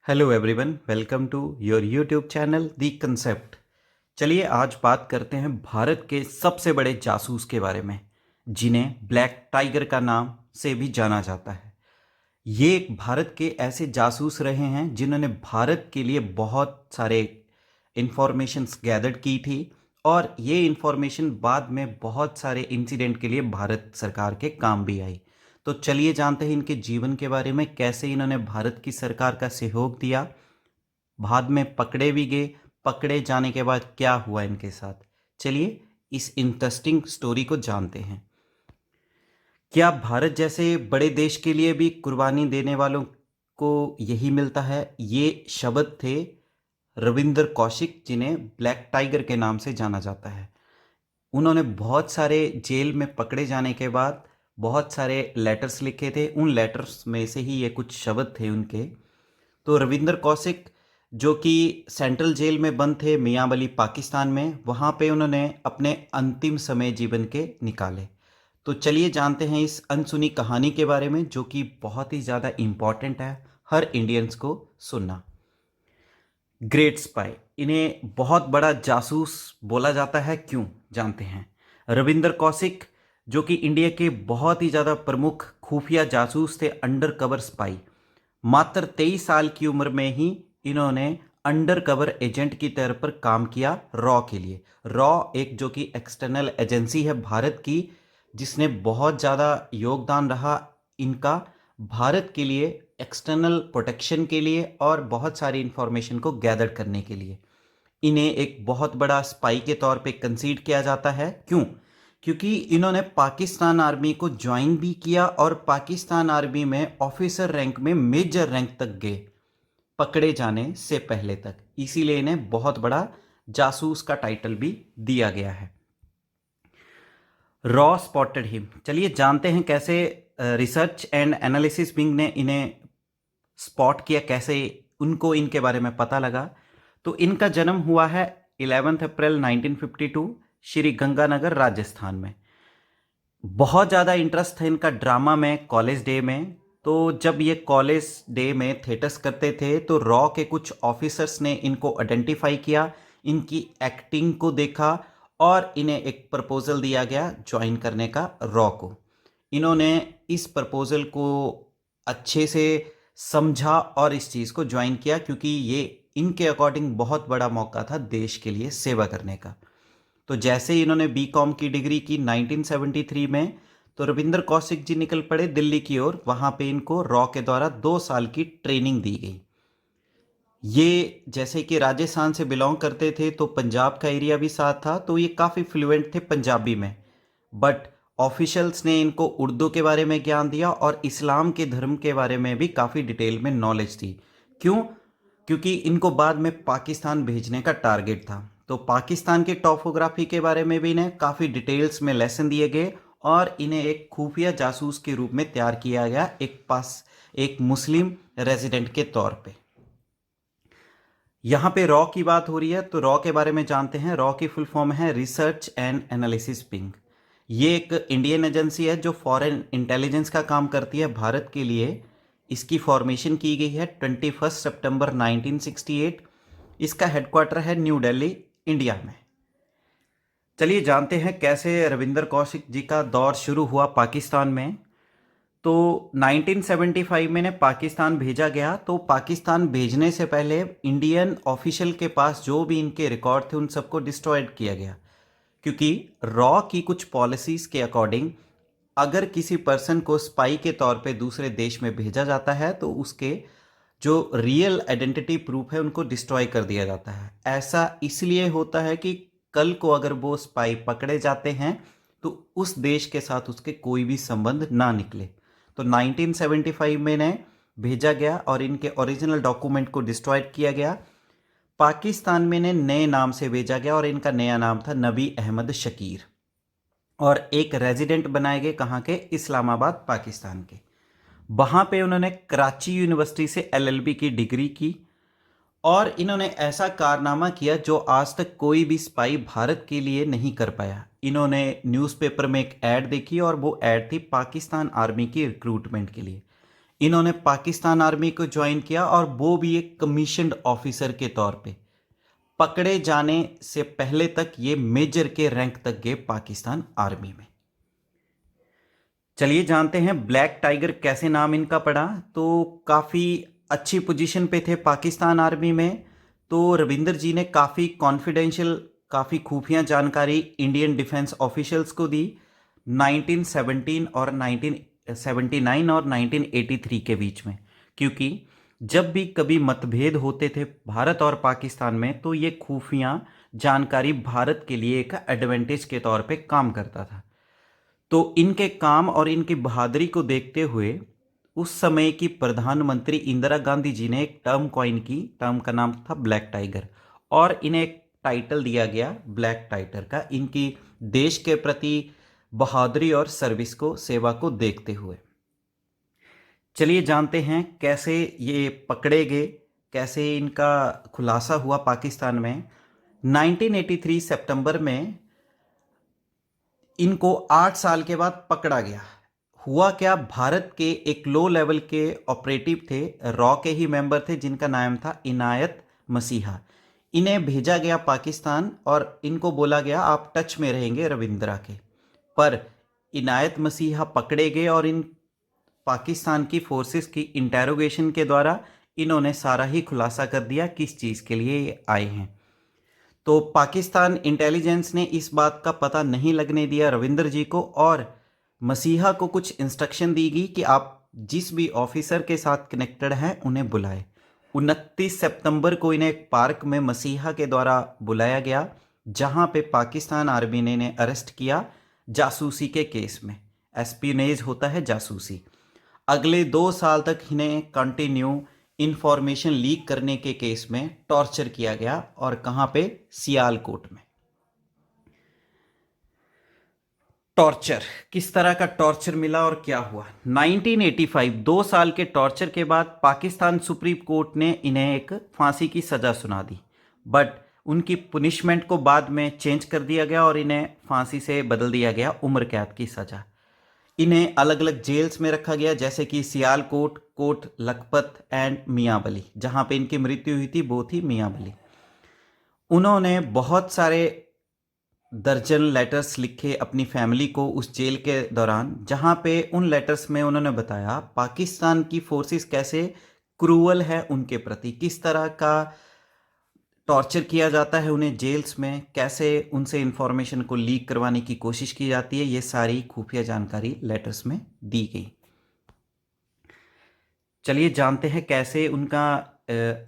Hello everyone, welcome to your YouTube channel the concept. चलिए आज बात करते हैं भारत के सबसे बड़े जासूस के बारे में, जिन्हें ब्लैक टाइगर का नाम से भी जाना जाता है। ये एक भारत के ऐसे जासूस रहे हैं जिन्होंने भारत के लिए बहुत सारे इंफॉर्मेशंस गैदर की थी, और ये इंफॉर्मेशन बाद में बहुत सारे इंसिडेंट के लिए भारत सरकार के काम भी आई। तो चलिए जानते हैं इनके जीवन के बारे में, कैसे इन्होंने भारत की सरकार का सहयोग दिया, बाद में पकड़े भी गए, पकड़े जाने के बाद क्या हुआ इनके साथ। चलिए इस इंटरेस्टिंग स्टोरी को जानते हैं। क्या भारत जैसे बड़े देश के लिए भी कुर्बानी देने वालों को यही मिलता है? ये शब्द थे रविंद्र कौशिक, जिन्हें ब्लैक टाइगर के नाम से जाना जाता है। उन्होंने बहुत सारे जेल में पकड़े जाने के बाद बहुत सारे लेटर्स लिखे थे। उन लेटर्स में से ही ये कुछ शब्द थे उनके। तो रविंद्र कौशिक, जो कि सेंट्रल जेल में बंद थे मियांबली पाकिस्तान में, वहाँ पे उन्होंने अपने अंतिम समय जीवन के निकाले। तो चलिए जानते हैं इस अनसुनी कहानी के बारे में, जो कि बहुत ही ज़्यादा इम्पॉर्टेंट है हर इंडियंस को सुनना। ग्रेट स्पाई, इन्हें बहुत बड़ा जासूस बोला जाता है, क्यों जानते हैं। रविंद्र कौशिक, जो कि इंडिया के बहुत ही ज़्यादा प्रमुख खुफिया जासूस थे, अंडर कवर स्पाई। मात्र 23 साल की उम्र में ही इन्होंने अंडर कवर एजेंट की तरह पर काम किया रॉ के लिए। रॉ एक जो कि एक्सटर्नल एजेंसी है भारत की, जिसने बहुत ज़्यादा योगदान रहा इनका भारत के लिए, एक्सटर्नल प्रोटेक्शन के लिए और बहुत सारी इंफॉर्मेशन को गैदर करने के लिए। इन्हें एक बहुत बड़ा स्पाई के तौर पे कंसीडर किया जाता है। क्यों? क्योंकि इन्होंने पाकिस्तान आर्मी को ज्वाइन भी किया और पाकिस्तान आर्मी में ऑफिसर रैंक में मेजर रैंक तक गए पकड़े जाने से पहले तक। इसीलिए इन्हें बहुत बड़ा जासूस का टाइटल भी दिया गया है। रॉ स्पॉटेड हिम, चलिए जानते हैं कैसे रिसर्च एंड एनालिसिस विंग ने इन्हें स्पॉट किया, कैसे उनको इनके बारे में पता लगा। तो इनका जन्म हुआ है 11 अप्रैल 1952 श्री गंगानगर राजस्थान में। बहुत ज़्यादा इंटरेस्ट था इनका ड्रामा में कॉलेज डे में। तो जब ये कॉलेज डे में थिएटर्स करते थे तो रॉ के कुछ ऑफिसर्स ने इनको आइडेंटिफाई किया, इनकी एक्टिंग को देखा और इन्हें एक प्रपोजल दिया गया ज्वाइन करने का रॉ को। इन्होंने इस प्रपोजल को अच्छे से समझा और इस चीज़ को ज्वाइन किया, क्योंकि ये इनके अकॉर्डिंग बहुत बड़ा मौका था देश के लिए सेवा करने का। तो जैसे ही इन्होंने बीकॉम की डिग्री की 1973 में, तो रविंद्र कौशिक जी निकल पड़े दिल्ली की ओर। वहाँ पे इनको रॉ के द्वारा 2 साल की ट्रेनिंग दी गई। ये जैसे कि राजस्थान से बिलोंग करते थे तो पंजाब का एरिया भी साथ था, तो ये काफ़ी फ्लुएंट थे पंजाबी में। बट ऑफिशियल्स ने इनको उर्दू के बारे में ज्ञान दिया और इस्लाम के धर्म के बारे में भी काफ़ी डिटेल में नॉलेज थी। क्यों? क्योंकि इनको बाद में पाकिस्तान भेजने का टारगेट था। तो पाकिस्तान के टॉपोग्राफी के बारे में भी इन्हें काफ़ी डिटेल्स में लेसन दिए गए और इन्हें एक खुफिया जासूस के रूप में तैयार किया गया, एक मुस्लिम रेजिडेंट के तौर पे। यहाँ पे रॉ की बात हो रही है तो रॉ के बारे में जानते हैं। रॉ की फुल फॉर्म है रिसर्च एंड एनालिसिस विंग। ये एक इंडियन एजेंसी है जो फॉरेन इंटेलिजेंस का काम करती है भारत के लिए। इसकी फॉर्मेशन की गई है 21 सितंबर 1968। इसका हेडक्वार्टर है न्यू दिल्ली, इंडिया में। चलिए जानते हैं कैसे रविंद्र कौशिक जी का दौर शुरू हुआ पाकिस्तान में। तो 1975 में इन्हें पाकिस्तान भेजा गया। तो पाकिस्तान भेजने से पहले इंडियन ऑफिशियल के पास जो भी इनके रिकॉर्ड थे उन सबको डिस्ट्रॉयड किया गया, क्योंकि रॉ की कुछ पॉलिसीज के अकॉर्डिंग अगर किसी पर्सन को स्पाई के तौर पे दूसरे देश में भेजा जाता है तो उसके जो रियल आइडेंटिटी प्रूफ है उनको डिस्ट्रॉय कर दिया जाता है। ऐसा इसलिए होता है कि कल को अगर वो स्पाई पकड़े जाते हैं तो उस देश के साथ उसके कोई भी संबंध ना निकले। तो 1975 में इन्हें भेजा गया और इनके ओरिजिनल डॉक्यूमेंट को डिस्ट्रॉयड किया गया। पाकिस्तान में इन्हें नए नाम से भेजा गया और इनका नया नाम था नबी अहमद शकीर, और एक रेजिडेंट बनाए गए कहाँ के? इस्लामाबाद, पाकिस्तान के। वहाँ पे उन्होंने कराची यूनिवर्सिटी से एलएलबी की डिग्री की और इन्होंने ऐसा कारनामा किया जो आज तक कोई भी स्पाई भारत के लिए नहीं कर पाया। इन्होंने न्यूज़पेपर में एक ऐड देखी और वो ऐड थी पाकिस्तान आर्मी की रिक्रूटमेंट के लिए। इन्होंने पाकिस्तान आर्मी को ज्वाइन किया और वो भी एक कमीशन्ड ऑफिसर के तौर पे। पकड़े जाने से पहले तक ये मेजर के रैंक तक गए पाकिस्तान आर्मी में। चलिए जानते हैं ब्लैक टाइगर कैसे नाम इनका पड़ा। तो काफ़ी अच्छी पोजीशन पे थे पाकिस्तान आर्मी में। तो रविंदर जी ने काफ़ी कॉन्फिडेंशियल, काफ़ी खुफिया जानकारी इंडियन डिफेंस ऑफिशियल्स को दी 1917 और 1979 और 1983 के बीच में। क्योंकि जब भी कभी मतभेद होते थे भारत और पाकिस्तान में, तो ये खुफिया जानकारी भारत के लिए एक एडवांटेज के तौर पे काम करता था। तो इनके काम और इनकी बहादुरी को देखते हुए उस समय की प्रधानमंत्री इंदिरा गांधी जी ने एक टर्म कॉइन की। टर्म का नाम था ब्लैक टाइगर, और इन्हें एक टाइटल दिया गया ब्लैक टाइगर का, इनकी देश के प्रति बहादुरी और सर्विस को, सेवा को देखते हुए। चलिए जानते हैं कैसे ये पकड़े गए, कैसे इनका खुलासा हुआ पाकिस्तान में। 1983 सितंबर में इनको 8 साल के बाद पकड़ा गया। हुआ क्या, भारत के एक लो लेवल के ऑपरेटिव थे, रॉ के ही मेंबर थे, जिनका नाम था इनायत मसीहा। इन्हें भेजा गया पाकिस्तान और इनको बोला गया आप टच में रहेंगे रविंद्रा के। पर इनायत मसीहा पकड़े गए और इन पाकिस्तान की फोर्सेस की इंटेरोगेशन के द्वारा इन्होंने सारा ही खुलासा कर दिया किस चीज़ के लिए ये आए हैं। तो पाकिस्तान इंटेलिजेंस ने इस बात का पता नहीं लगने दिया रविंदर जी को, और मसीहा को कुछ इंस्ट्रक्शन दी गई कि आप जिस भी ऑफिसर के साथ कनेक्टेड हैं उन्हें बुलाएं। 29 सितंबर को इन्हें एक पार्क में मसीहा के द्वारा बुलाया गया, जहां पे पाकिस्तान आर्मी ने इन्हें अरेस्ट किया जासूसी के केस में। एस्पिनेज होता है जासूसी। अगले 2 साल तक इन्हें कंटिन्यू इंफॉर्मेशन लीक करने के केस में टॉर्चर किया गया, और कहां पे, सियालकोट में। टॉर्चर, किस तरह का टॉर्चर मिला और क्या हुआ। 1985 2 साल के टॉर्चर के बाद पाकिस्तान सुप्रीम कोर्ट ने इन्हें एक फांसी की सजा सुना दी, बट उनकी पुनिशमेंट को बाद में चेंज कर दिया गया और इन्हें फांसी से बदल दिया गया उम्र कैद की सजा। इन्हें अलग अलग जेल्स में रखा गया, जैसे कि सियालकोट, कोट लखपत एंड मियांबली। जहां पे इनकी मृत्यु हुई थी वो थी मियांबली। उन्होंने बहुत सारे दर्जन लेटर्स लिखे अपनी फैमिली को उस जेल के दौरान, जहां पे उन लेटर्स में उन्होंने बताया पाकिस्तान की फोर्सेस कैसे क्रूअल है उनके प्रति, किस तरह का टॉर्चर किया जाता है उन्हें जेल्स में, कैसे उनसे इंफॉर्मेशन को लीक करवाने की कोशिश की जाती है। ये सारी खुफिया जानकारी लेटर्स में दी गई। चलिए जानते हैं कैसे उनका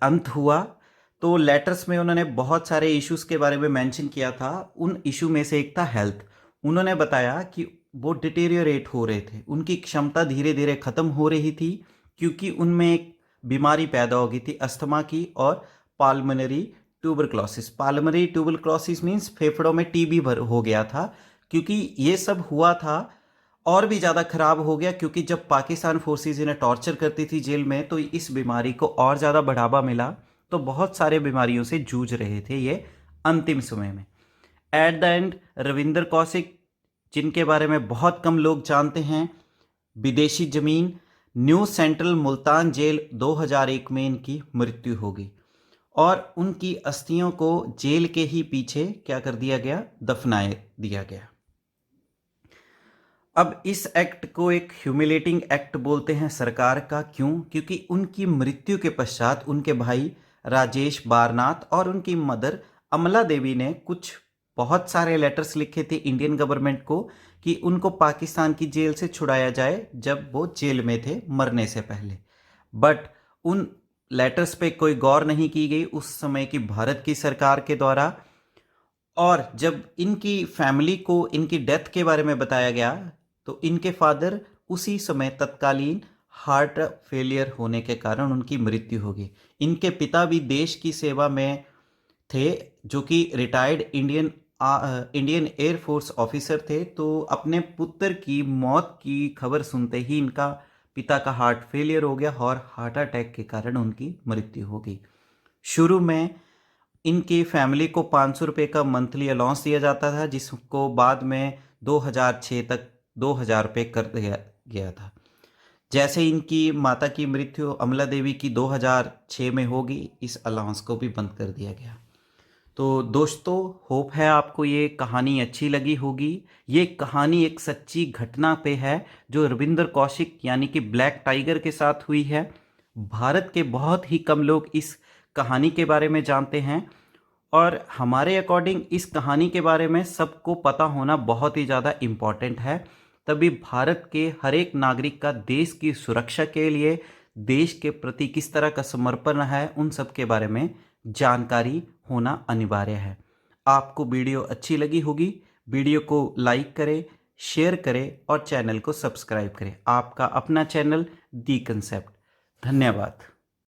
अंत हुआ। तो लेटर्स में उन्होंने बहुत सारे इश्यूज के बारे में मेंशन किया था। उन इशू में से एक था हेल्थ। उन्होंने बताया कि वो डिटेरियोरेट हो रहे थे, उनकी क्षमता धीरे धीरे खत्म हो रही थी, क्योंकि उनमें एक बीमारी पैदा हो गई थी अस्थमा की, और पाल्मोनरी ट्यूबरक्लोसिस। पाल्मोनरी ट्यूबरक्लोसिस मीन्स फेफड़ों में टीबी भर हो गया था। क्योंकि ये सब हुआ था, और भी ज़्यादा खराब हो गया, क्योंकि जब पाकिस्तान फोर्सेस इन्हें टॉर्चर करती थी जेल में, तो इस बीमारी को और ज़्यादा बढ़ावा मिला। तो बहुत सारे बीमारियों से जूझ रहे थे ये अंतिम समय में। At the end Ravinder Kaushik, जिनके बारे में बहुत कम लोग जानते हैं, विदेशी जमीन न्यू सेंट्रल मुल्तान जेल 2001 में इनकी मृत्यु हो गई, और उनकी अस्थियों को जेल के ही पीछे क्या कर दिया गया, दफनाए दिया गया। अब इस एक्ट को एक ह्यूमिलेटिंग एक्ट बोलते हैं सरकार का। क्यों? क्योंकि उनकी मृत्यु के पश्चात उनके भाई राजेश बारनाथ और उनकी मदर अमला देवी ने कुछ बहुत सारे लेटर्स लिखे थे इंडियन गवर्नमेंट को कि उनको पाकिस्तान की जेल से छुड़ाया जाए जब वो जेल में थे मरने से पहले। बट उन लेटर्स पे कोई गौर नहीं की गई उस समय की भारत की सरकार के द्वारा। और जब इनकी फैमिली को इनकी डेथ के बारे में बताया गया, तो इनके फादर उसी समय तत्कालीन हार्ट फेलियर होने के कारण उनकी मृत्यु हो गई। इनके पिता भी देश की सेवा में थे, जो कि रिटायर्ड इंडियन एयरफोर्स ऑफिसर थे। तो अपने पुत्र की मौत की खबर सुनते ही इनका पिता का हार्ट फेलियर हो गया और हार्ट अटैक के कारण उनकी मृत्यु हो गई। शुरू में इनकी फैमिली को 500 रुपये का मंथली अलाउंस दिया जाता था, जिसको बाद में 2006 तक 2000 रुपये कर दिया गया था। जैसे इनकी माता की मृत्यु अमला देवी की 2006 में होगी, इस अलाउंस को भी बंद कर दिया गया। तो दोस्तों, होप है आपको ये कहानी अच्छी लगी होगी। ये कहानी एक सच्ची घटना पे है जो रविंद्र कौशिक यानी कि ब्लैक टाइगर के साथ हुई है। भारत के बहुत ही कम लोग इस कहानी के बारे में जानते हैं और हमारे अकॉर्डिंग इस कहानी के बारे में सबको पता होना बहुत ही ज़्यादा इम्पॉर्टेंट है। तभी भारत के हर एक नागरिक का देश की सुरक्षा के लिए, देश के प्रति किस तरह का समर्पण है, उन सब के बारे में जानकारी होना अनिवार्य है। आपको वीडियो अच्छी लगी होगी, वीडियो को लाइक करें, शेयर करें और चैनल को सब्सक्राइब करें। आपका अपना चैनल दी कंसेप्ट। धन्यवाद।